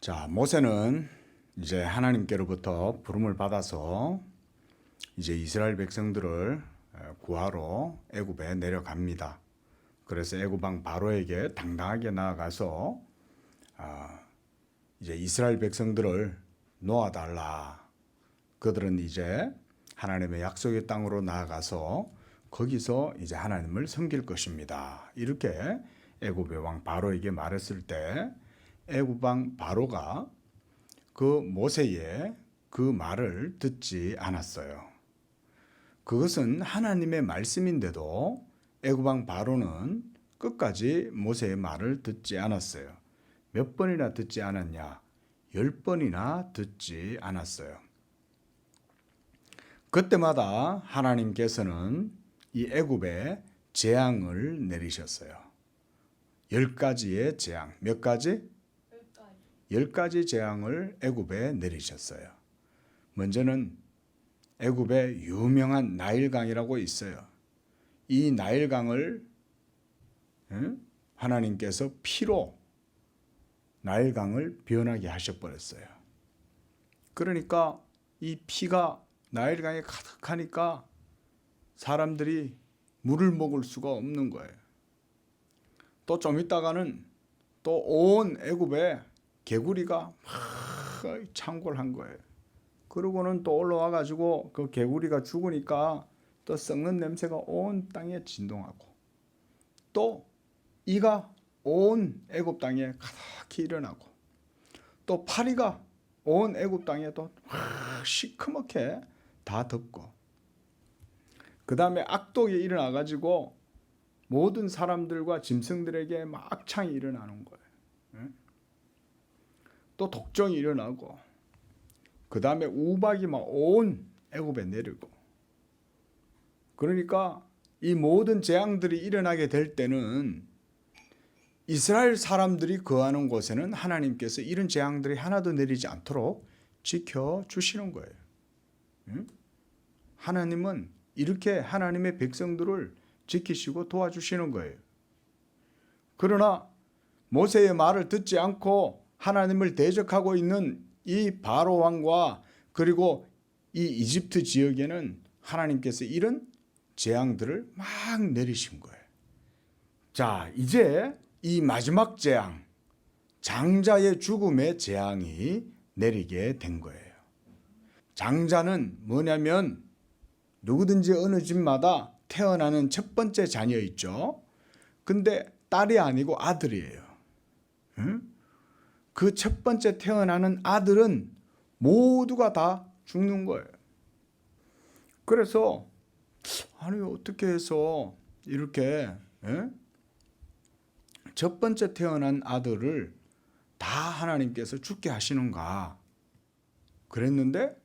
자, 모세는 이제 하나님께로부터 부름을 받아서 이제 이스라엘 백성들을 구하러 애굽에 내려갑니다. 그래서 애굽 왕 바로에게 당당하게 나아가서 이제 이스라엘 백성들을 놓아달라. 그들은 이제 하나님의 약속의 땅으로 나아가서 거기서 이제 하나님을 섬길 것입니다. 이렇게 애굽의 왕 바로에게 말했을 때 애굽 왕 바로가 그 모세의 그 말을 듣지 않았어요. 그것은 하나님의 말씀인데도 애굽 왕 바로는 끝까지 모세의 말을 듣지 않았어요. 몇 번이나 듣지 않았냐? 10번이나 듣지 않았어요. 그때마다 하나님께서는 이 애굽에 재앙을 내리셨어요. 10가지의 재앙. 몇 가지? 10가지 재앙을 애굽에 내리셨어요. 먼저는 애굽에 유명한 나일강이라고 있어요. 이 나일강을 하나님께서 피로 나일강을 변하게 하셔버렸어요. 그러니까 이 피가 나일강에 가득하니까 사람들이 물을 먹을 수가 없는 거예요. 또 좀 있다가는 또 온 애굽에 개구리가 막 창궐한 거예요. 그러고는 또 올라와 가지고 그 개구리가 죽으니까 또 썩는 냄새가 온 땅에 진동하고, 또 이가 온 애굽 땅에 가득히 일어나고, 또 파리가 온 애굽 땅에도 시커멓게 다 덮고, 그 다음에 악독이 일어나 가지고 모든 사람들과 짐승들에게 막 창이 일어나는 거예요. 또 독종이 일어나고, 그 다음에 우박이 막 온 애굽에 내리고. 그러니까 이 모든 재앙들이 일어나게 될 때는 이스라엘 사람들이 거하는 곳에는 하나님께서 이런 재앙들이 하나도 내리지 않도록 지켜주시는 거예요. 하나님은 이렇게 하나님의 백성들을 지키시고 도와주시는 거예요. 그러나 모세의 말을 듣지 않고 하나님을 대적하고 있는 이 바로 왕과 그리고 이 이집트 지역에는 하나님께서 이런 재앙들을 막 내리신 거예요. 자, 이제 이 마지막 재앙, 장자의 죽음의 재앙이 내리게 된 거예요. 장자는 뭐냐면 누구든지 어느 집마다 태어나는 첫 번째 자녀 있죠. 근데 딸이 아니고 아들이에요. 그 첫 번째 태어나는 아들은 모두가 다 죽는 거예요. 그래서 아니 어떻게 해서 이렇게 첫 번째 태어난 아들을 다 하나님께서 죽게 하시는가 그랬는데,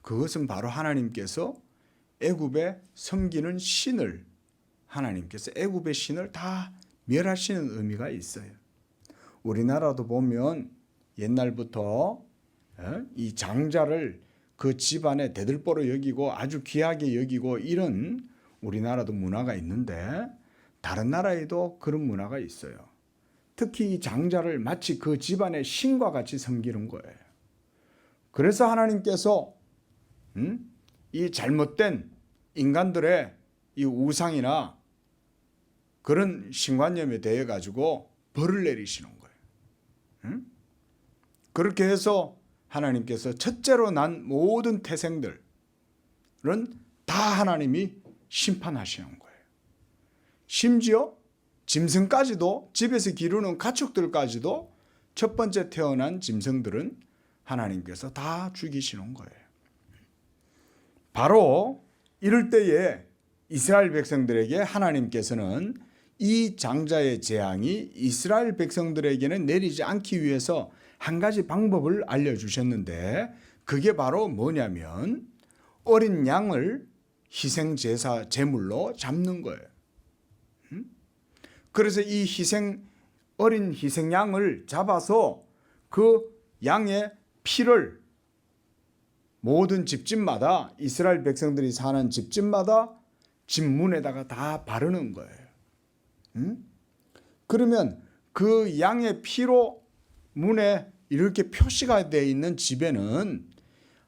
그것은 바로 하나님께서 애굽에 섬기는 신을, 하나님께서 애굽의 신을 다 멸하시는 의미가 있어요. 우리나라도 보면 옛날부터 이 장자를 그 집안의 대들보로 여기고 아주 귀하게 여기고 이런 우리나라도 문화가 있는데, 다른 나라에도 그런 문화가 있어요. 특히 이 장자를 마치 그 집안의 신과 같이 섬기는 거예요. 그래서 하나님께서 이 잘못된 인간들의 이 우상이나 그런 신관념에 대해 가지고 벌을 내리시는 거예요. 그렇게 해서 하나님께서 첫째로 난 모든 태생들은 다 하나님이 심판하시는 거예요. 심지어 짐승까지도, 집에서 기르는 가축들까지도 첫 번째 태어난 짐승들은 하나님께서 다 죽이시는 거예요. 바로 이럴 때에 이스라엘 백성들에게 하나님께서는 이 장자의 재앙이 이스라엘 백성들에게는 내리지 않기 위해서 한 가지 방법을 알려주셨는데, 그게 바로 뭐냐면 어린 양을 희생제사 제물로 잡는 거예요. 그래서 이 어린 희생양을 잡아서 그 양의 피를 모든 집집마다, 이스라엘 백성들이 사는 집집마다 집 문에다가 다 바르는 거예요. 그러면 그 양의 피로 문에 이렇게 표시가 되어 있는 집에는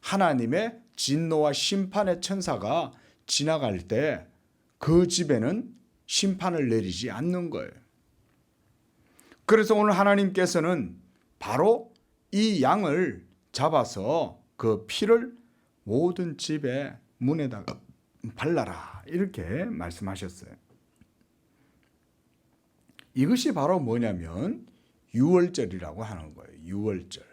하나님의 진노와 심판의 천사가 지나갈 때 그 집에는 심판을 내리지 않는 거예요. 그래서 오늘 하나님께서는 바로 이 양을 잡아서 그 피를 모든 집의 문에다가 발라라 이렇게 말씀하셨어요. 이것이 바로 뭐냐면 유월절이라고 하는 거예요. 유월절.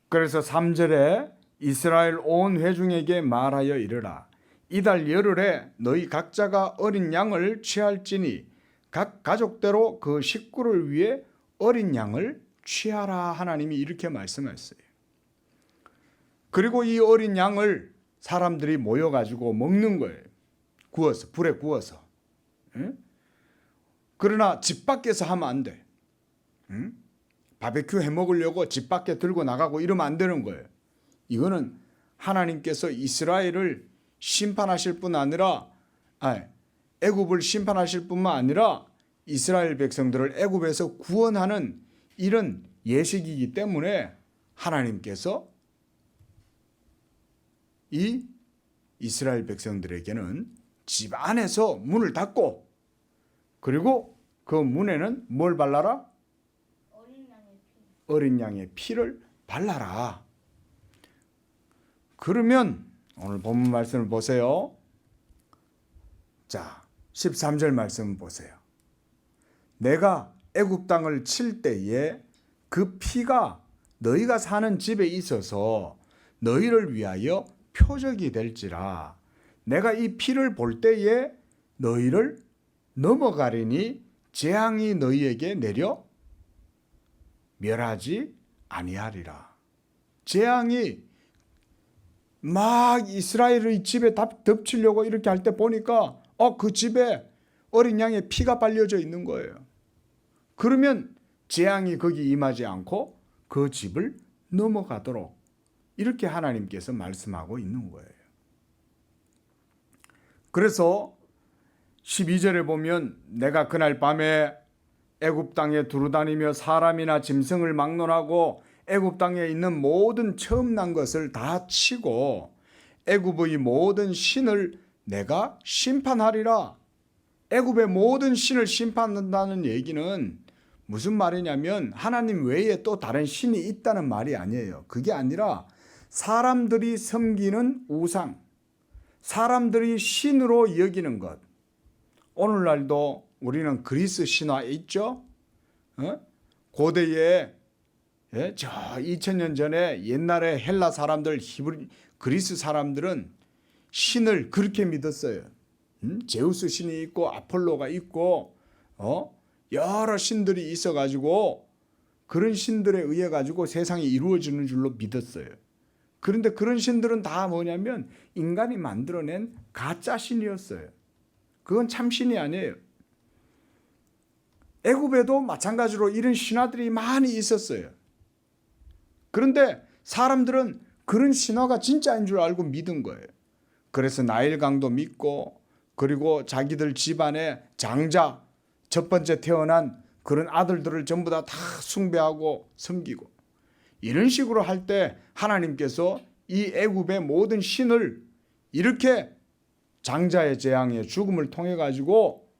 그래서 3절에 이스라엘 온 회중에게 말하여 이르라. 이달 열흘에 너희 각자가 어린 양을 취할지니 각 가족대로 그 식구를 위해 어린 양을 취하라. 하나님이 이렇게 말씀했어요. 그리고 이 어린 양을 사람들이 모여가지고 먹는 거예요. 구워서, 불에 구워서. 그러나 집 밖에서 하면 안 돼. 바베큐 해 먹으려고 집 밖에 들고 나가고 이러면 안 되는 거예요. 이거는 하나님께서 이스라엘을 심판하실 뿐 아니라 애굽을 심판하실 뿐만 아니라 이스라엘 백성들을 애굽에서 구원하는 이런 예식이기 때문에 하나님께서 이 이스라엘 백성들에게는 집 안에서 문을 닫고 그리고 그 문에는 뭘 발라라? 어린 양의 피를 발라라. 그러면 오늘 본문 말씀을 보세요. 자, 13절 말씀 보세요. 내가 애굽 땅을 칠 때에 그 피가 너희가 사는 집에 있어서 너희를 위하여 표적이 될지라. 내가 이 피를 볼 때에 너희를 넘어가리니 재앙이 너희에게 내려 멸하지 아니하리라. 재앙이 막 이스라엘의 집에 덮치려고 이렇게 할 때 보니까 그 집에 어린 양의 피가 발려져 있는 거예요. 그러면 재앙이 거기 임하지 않고 그 집을 넘어가도록 이렇게 하나님께서 말씀하고 있는 거예요. 그래서 12절에 보면 내가 그날 밤에 애굽 땅에 두루다니며 사람이나 짐승을 막론하고 애굽 땅에 있는 모든 처음 난 것을 다 치고 애굽의 모든 신을 내가 심판하리라. 애굽의 모든 신을 심판한다는 얘기는 무슨 말이냐면 하나님 외에 또 다른 신이 있다는 말이 아니에요. 그게 아니라 사람들이 섬기는 우상, 사람들이 신으로 여기는 것. 오늘날도 우리는 그리스 신화 있죠? 고대에 저 2000년 전에 옛날에 헬라 사람들, 그리스 사람들은 신을 그렇게 믿었어요. 제우스 신이 있고 아폴로가 있고 여러 신들이 있어가지고 그런 신들에 의해 가지고 세상이 이루어지는 줄로 믿었어요. 그런데 그런 신들은 다 뭐냐면 인간이 만들어낸 가짜 신이었어요. 그건 참 신이 아니에요. 애굽에도 마찬가지로 이런 신화들이 많이 있었어요. 그런데 사람들은 그런 신화가 진짜인 줄 알고 믿은 거예요. 그래서 나일강도 믿고 그리고 자기들 집안의 장자, 첫 번째 태어난 그런 아들들을 전부 다 숭배하고 섬기고 이런 식으로 할 때 하나님께서 이 애굽의 모든 신을 이렇게 장자의 재앙의 죽음을 통해 가지고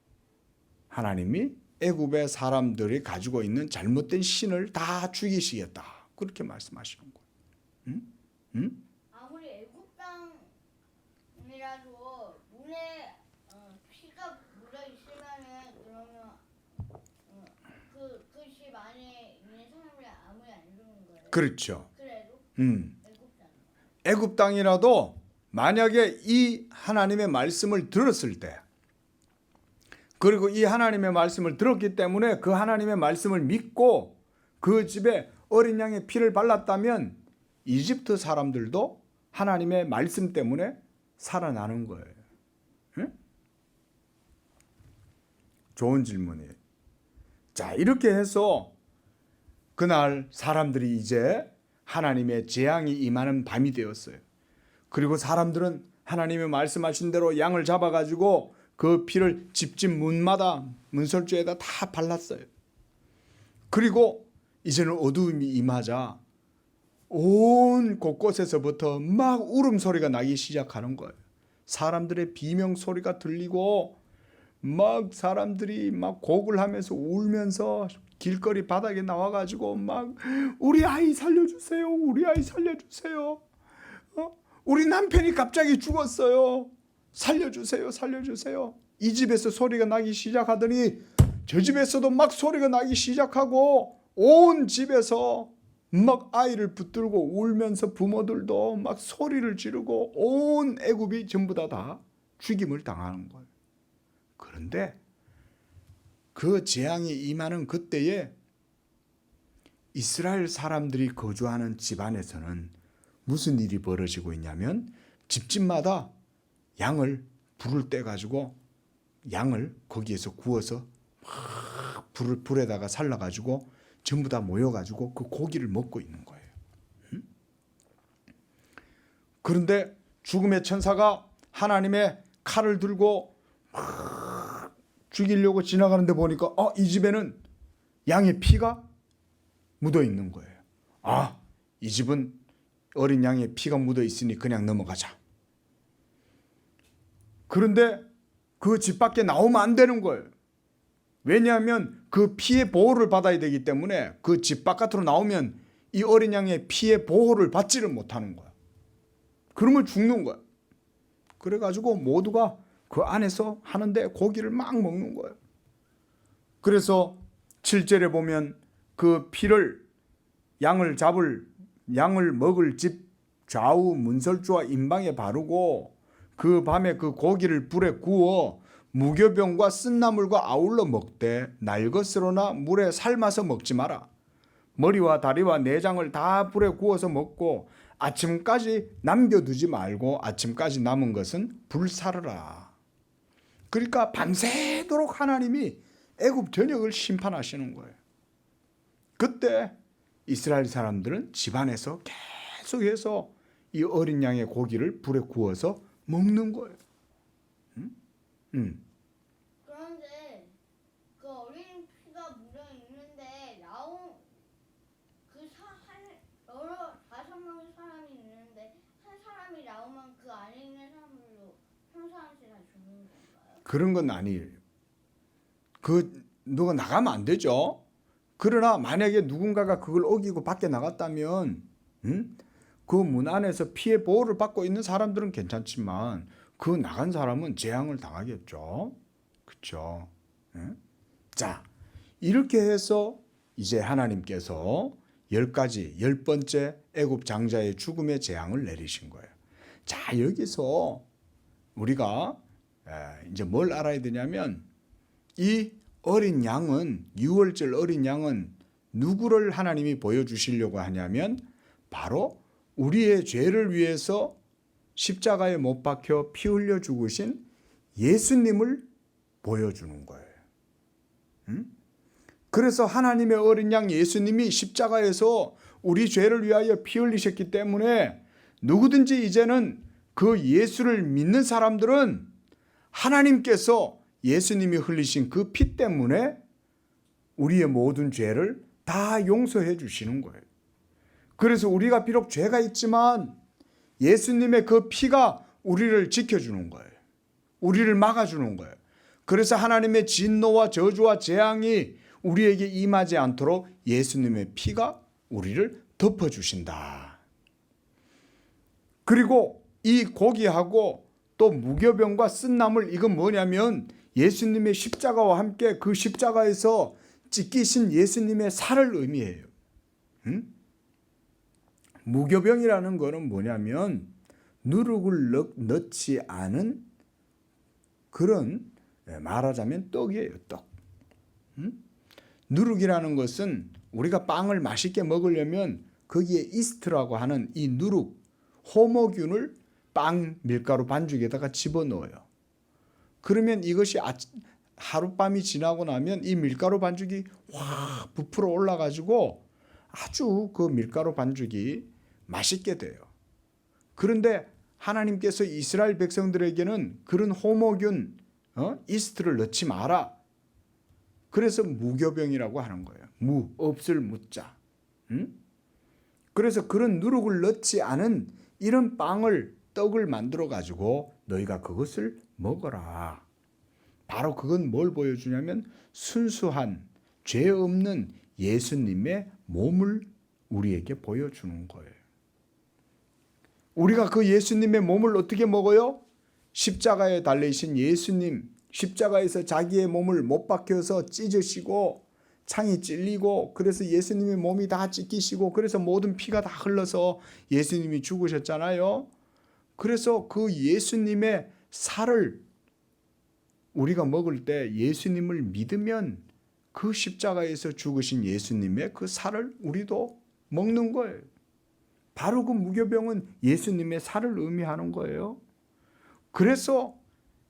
하나님이 애굽의 사람들이 가지고 있는 잘못된 신을 다 죽이시겠다. 그렇게 말씀하시는 거예요. 아무리 애굽 땅이라도 문에 피가 묻어 있으면은 그러면 그 집 안에 있는 사람이 아무리 안 죽는 거예요. 그렇죠. 그래도 애굽 땅. 애굽 땅이라도 만약에 이 하나님의 말씀을 들었을 때 그리고 이 하나님의 말씀을 들었기 때문에 그 하나님의 말씀을 믿고 그 집에 어린 양의 피를 발랐다면 이집트 사람들도 하나님의 말씀 때문에 살아나는 거예요. 응? 좋은 질문이에요. 자, 이렇게 해서 그날 사람들이 이제 하나님의 재앙이 임하는 밤이 되었어요. 그리고 사람들은 하나님의 말씀하신 대로 양을 잡아가지고 그 피를 집집 문마다 문설주에다 다 발랐어요. 그리고 이제는 어두움이 임하자 온 곳곳에서부터 막 울음소리가 나기 시작하는 거예요. 사람들의 비명소리가 들리고 막 사람들이 막 곡을 하면서 울면서 길거리 바닥에 나와가지고 막 우리 아이 살려주세요. 우리 아이 살려주세요. 우리 남편이 갑자기 죽었어요. 살려주세요. 살려주세요. 이 집에서 소리가 나기 시작하더니 저 집에서도 막 소리가 나기 시작하고 온 집에서 막 아이를 붙들고 울면서 부모들도 막 소리를 지르고 온 애굽이 전부 다 죽임을 당하는 거예요. 그런데 그 재앙이 임하는 그때에 이스라엘 사람들이 거주하는 집안에서는 무슨 일이 벌어지고 있냐면 집집마다 양을 불을 떼가지고 양을 거기에서 구워서 막 불에다가 살라가지고 전부 다 모여가지고 그 고기를 먹고 있는 거예요. 그런데 죽음의 천사가 하나님의 칼을 들고 막 죽이려고 지나가는데 보니까 이 집에는 양의 피가 묻어 있는 거예요. 이 집은 어린 양의 피가 묻어 있으니 그냥 넘어가자. 그런데 그 집 밖에 나오면 안 되는 거예요. 왜냐하면 그 피의 보호를 받아야 되기 때문에 그 집 바깥으로 나오면 이 어린 양의 피의 보호를 받지를 못하는 거야. 그러면 죽는 거야. 그래가지고 모두가 그 안에서 하는데 고기를 막 먹는 거예요. 그래서 7절에 보면 그 피를 양을 먹을 집 좌우 문설주와 임방에 바르고 그 밤에 그 고기를 불에 구워 무교병과 쓴나물과 아울러 먹되 날 것으로나 물에 삶아서 먹지 마라. 머리와 다리와 내장을 다 불에 구워서 먹고 아침까지 남겨두지 말고 아침까지 남은 것은 불사르라. 그러니까 밤새도록 하나님이 애굽 전역을 심판하시는 거예요. 그때 이스라엘 사람들은 집안에서 계속해서 이 어린 양의 고기를 불에 구워서 먹는 거예요. 그런데 그 어린 피가 묻어 있는데 나온 여러 5명의 사람이 있는데 한 사람이 나오면 그 안에 있는 사람들도 평소한테 다 죽는 건가요? 그런 건 아니에요. 누가 나가면 안 되죠. 그러나 만약에 누군가가 그걸 어기고 밖에 나갔다면 그 문 안에서 피해 보호를 받고 있는 사람들은 괜찮지만 그 나간 사람은 재앙을 당하겠죠. 그렇죠? 자, 이렇게 해서 이제 하나님께서 10번째 애굽 장자의 죽음의 재앙을 내리신 거예요. 자, 여기서 우리가 이제 뭘 알아야 되냐면 이 어린 양은 6월절 어린 양은 누구를 하나님이 보여주시려고 하냐면 바로 우리의 죄를 위해서 십자가에 못 박혀 피 흘려 죽으신 예수님을 보여주는 거예요. 그래서 하나님의 어린 양 예수님이 십자가에서 우리 죄를 위하여 피 흘리셨기 때문에 누구든지 이제는 그 예수를 믿는 사람들은 하나님께서 예수님이 흘리신 그 피 때문에 우리의 모든 죄를 다 용서해 주시는 거예요. 그래서 우리가 비록 죄가 있지만 예수님의 그 피가 우리를 지켜주는 거예요. 우리를 막아주는 거예요. 그래서 하나님의 진노와 저주와 재앙이 우리에게 임하지 않도록 예수님의 피가 우리를 덮어주신다. 그리고 이 고기하고 또 무교병과 쓴나물 이건 뭐냐면 예수님의 십자가와 함께 그 십자가에서 찢기신 예수님의 살을 의미해요. 무교병이라는 거는 뭐냐면 누룩을 넣지 않은 그런 말하자면 떡이에요. 떡. 누룩이라는 것은 우리가 빵을 맛있게 먹으려면 거기에 이스트라고 하는 이 누룩, 호모균을 빵 밀가루 반죽에다가 집어넣어요. 그러면 이것이 하룻밤이 지나고 나면 이 밀가루 반죽이 확 부풀어 올라가지고 아주 그 밀가루 반죽이 맛있게 돼요. 그런데 하나님께서 이스라엘 백성들에게는 그런 호모균, 이스트를 넣지 마라. 그래서 무교병이라고 하는 거예요. 없을 무자. 응? 그래서 그런 누룩을 넣지 않은 이런 떡을 만들어 가지고 너희가 그것을 먹어라. 바로 그건 뭘 보여주냐면 순수한 죄 없는 예수님의 몸을 우리에게 보여주는 거예요. 우리가 그 예수님의 몸을 어떻게 먹어요? 십자가에 달리신 예수님, 십자가에서 자기의 몸을 못 박혀서 찢으시고 창이 찔리고 그래서 예수님의 몸이 다 찢기시고 그래서 모든 피가 다 흘러서 예수님이 죽으셨잖아요. 그래서 그 예수님의 살을 우리가 먹을 때 예수님을 믿으면 그 십자가에서 죽으신 예수님의 그 살을 우리도 먹는 거예요. 바로 그 무교병은 예수님의 살을 의미하는 거예요. 그래서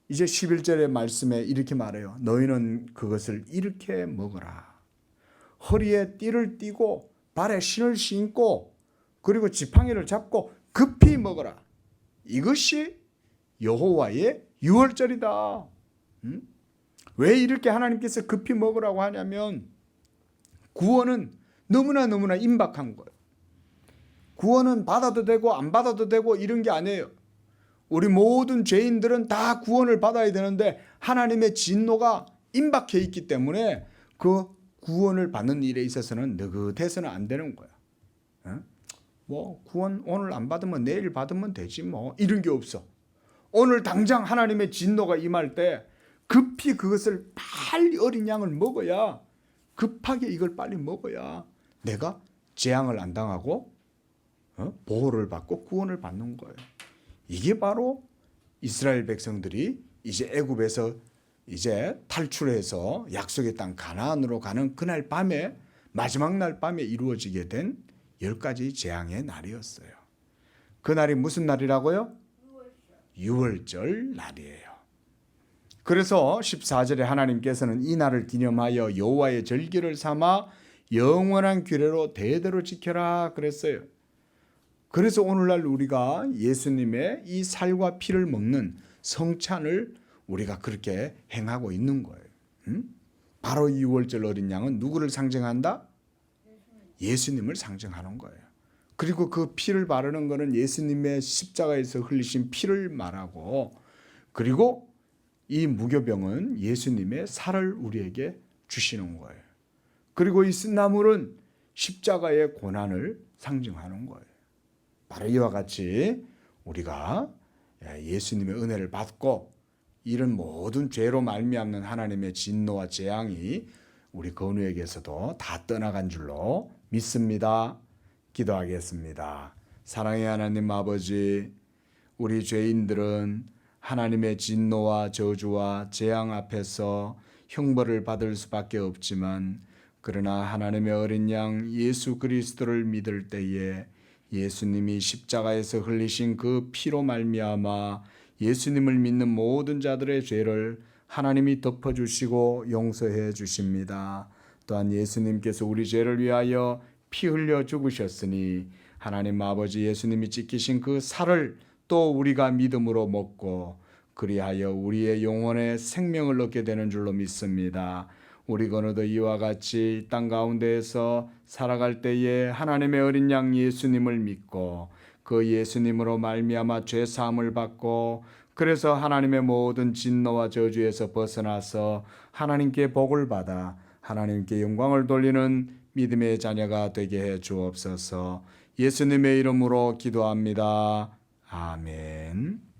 이제 11절의 말씀에 이렇게 말해요. 너희는 그것을 이렇게 먹어라. 허리에 띠를 띠고 발에 신을 신고 그리고 지팡이를 잡고 급히 먹어라. 이것이 여호와의 유월절이다. 왜 이렇게 하나님께서 급히 먹으라고 하냐면 구원은 너무나 임박한 거예요. 구원은 받아도 되고 안 받아도 되고 이런 게 아니에요. 우리 모든 죄인들은 다 구원을 받아야 되는데 하나님의 진노가 임박해 있기 때문에 그 구원을 받는 일에 있어서는 느긋해서는 안 되는 거야. 뭐 구원 오늘 안 받으면 내일 받으면 되지 뭐 이런 게 없어. 오늘 당장 하나님의 진노가 임할 때 급히 그것을 빨리 어린 양을 먹어야 급하게 이걸 빨리 먹어야 내가 재앙을 안 당하고 보호를 받고 구원을 받는 거예요. 이게 바로 이스라엘 백성들이 이제 애굽에서 이제 탈출해서 약속의 땅 가나안으로 가는 그날 밤에 마지막 날 밤에 이루어지게 된 10가지 재앙의 날이었어요. 그날이 무슨 날이라고요? 유월절 날이에요. 그래서 14절에 하나님께서는 이 날을 기념하여 여호와의 절기를 삼아 영원한 규례로 대대로 지켜라 그랬어요. 그래서 오늘날 우리가 예수님의 이 살과 피를 먹는 성찬을 우리가 그렇게 행하고 있는 거예요. 바로 이 유월절 어린 양은 누구를 상징한다? 예수님을 상징하는 거예요. 그리고 그 피를 바르는 것은 예수님의 십자가에서 흘리신 피를 말하고 그리고 이 무교병은 예수님의 살을 우리에게 주시는 거예요. 그리고 이 쓴나물은 십자가의 고난을 상징하는 거예요. 바로 이와 같이 우리가 예수님의 은혜를 받고 이런 모든 죄로 말미암는 하나님의 진노와 재앙이 우리 건우에게서도 다 떠나간 줄로 믿습니다. 기도하겠습니다. 사랑의 하나님 아버지, 우리 죄인들은 하나님의 진노와 저주와 재앙 앞에서 형벌을 받을 수밖에 없지만 그러나 하나님의 어린 양 예수 그리스도를 믿을 때에 예수님이 십자가에서 흘리신 그 피로 말미암아 예수님을 믿는 모든 자들의 죄를 하나님이 덮어주시고 용서해 주십니다. 또한 예수님께서 우리 죄를 위하여 피 흘려 죽으셨으니 하나님 아버지 예수님이 찢기신 그 살을 또 우리가 믿음으로 먹고 그리하여 우리의 영혼의 생명을 얻게 되는 줄로 믿습니다. 우리 건우도 이와 같이 땅 가운데에서 살아갈 때에 하나님의 어린 양 예수님을 믿고 그 예수님으로 말미암아 죄 사함을 받고 그래서 하나님의 모든 진노와 저주에서 벗어나서 하나님께 복을 받아 하나님께 영광을 돌리는 믿음의 자녀가 되게 해 주옵소서. 예수님의 이름으로 기도합니다. 아멘.